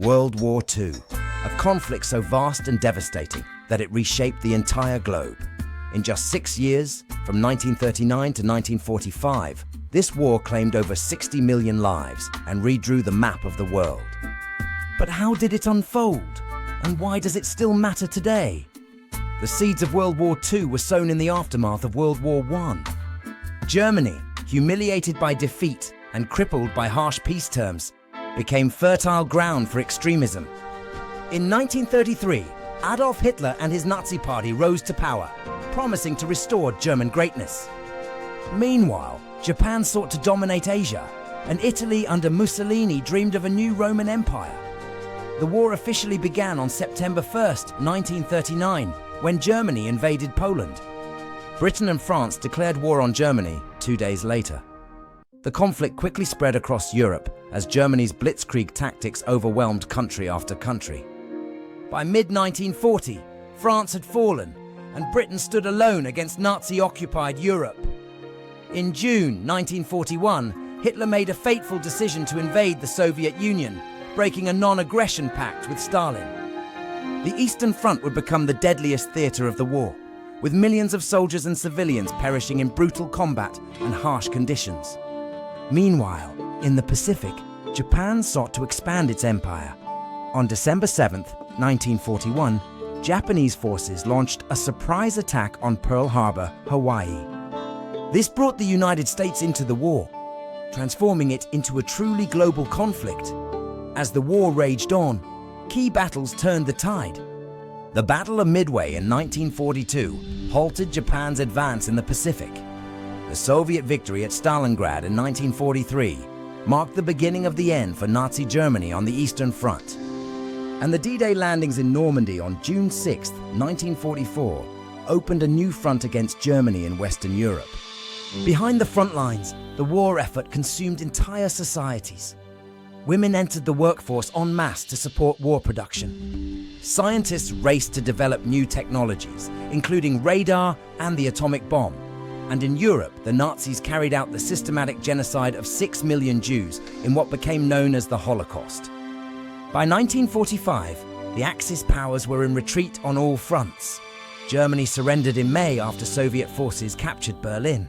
World War II, a conflict so vast and devastating that it reshaped the entire globe. In just 6 years, from 1939 to 1945, this war claimed over 60 million lives and redrew the map of the world. But how did it unfold? And why does it still matter today? The seeds of World War II were sown in the aftermath of World War I. Germany, humiliated by defeat and crippled by harsh peace terms, became fertile ground for extremism. In 1933, Adolf Hitler and his Nazi party rose to power, promising to restore German greatness. Meanwhile, Japan sought to dominate Asia, and Italy under Mussolini dreamed of a new Roman Empire. The war officially began on September 1st, 1939, when Germany invaded Poland. Britain and France declared war on Germany 2 days later. The conflict quickly spread across Europe as Germany's blitzkrieg tactics overwhelmed country after country. By mid-1940, France had fallen, and Britain stood alone against Nazi-occupied Europe. In June 1941, Hitler made a fateful decision to invade the Soviet Union, breaking a non-aggression pact with Stalin. The Eastern Front would become the deadliest theater of the war, with millions of soldiers and civilians perishing in brutal combat and harsh conditions. Meanwhile, in the Pacific, Japan sought to expand its empire. On December 7, 1941, Japanese forces launched a surprise attack on Pearl Harbor, Hawaii. This brought the United States into the war, transforming it into a truly global conflict. As the war raged on, key battles turned the tide. The Battle of Midway in 1942 halted Japan's advance in the Pacific. The Soviet victory at Stalingrad in 1943 marked the beginning of the end for Nazi Germany on the Eastern Front. And the D-Day landings in Normandy on June 6, 1944, opened a new front against Germany in Western Europe. Behind the front lines, the war effort consumed entire societies. Women entered the workforce en masse to support war production. Scientists raced to develop new technologies, including radar and the atomic bomb. And in Europe, the Nazis carried out the systematic genocide of 6 million Jews in what became known as the Holocaust. By 1945, the Axis powers were in retreat on all fronts. Germany surrendered in May after Soviet forces captured Berlin.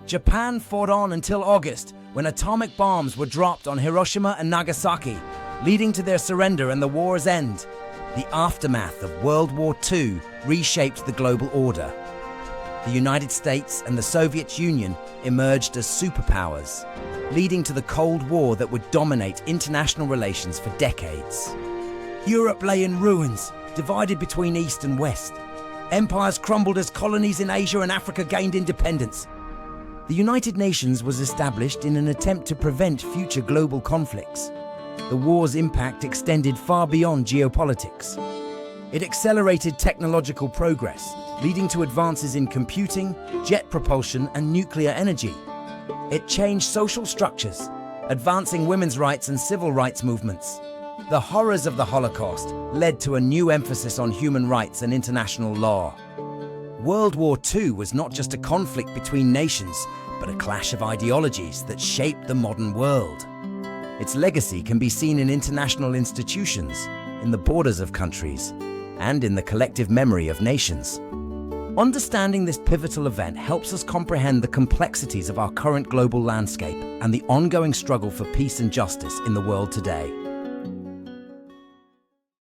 Japan fought on until August, when atomic bombs were dropped on Hiroshima and Nagasaki, leading to their surrender and the war's end. The aftermath of World War II reshaped the global order. The United States and the Soviet Union emerged as superpowers, leading to the Cold War that would dominate international relations for decades. Europe lay in ruins, divided between East and West. Empires crumbled as colonies in Asia and Africa gained independence. The United Nations was established in an attempt to prevent future global conflicts. The war's impact extended far beyond geopolitics. It accelerated technological progress, leading to advances in computing, jet propulsion, and nuclear energy. It changed social structures, advancing women's rights and civil rights movements. The horrors of the Holocaust led to a new emphasis on human rights and international law. World War II was not just a conflict between nations, but a clash of ideologies that shaped the modern world. Its legacy can be seen in international institutions, in the borders of countries, and in the collective memory of nations. Understanding this pivotal event helps us comprehend the complexities of our current global landscape and the ongoing struggle for peace and justice in the world today.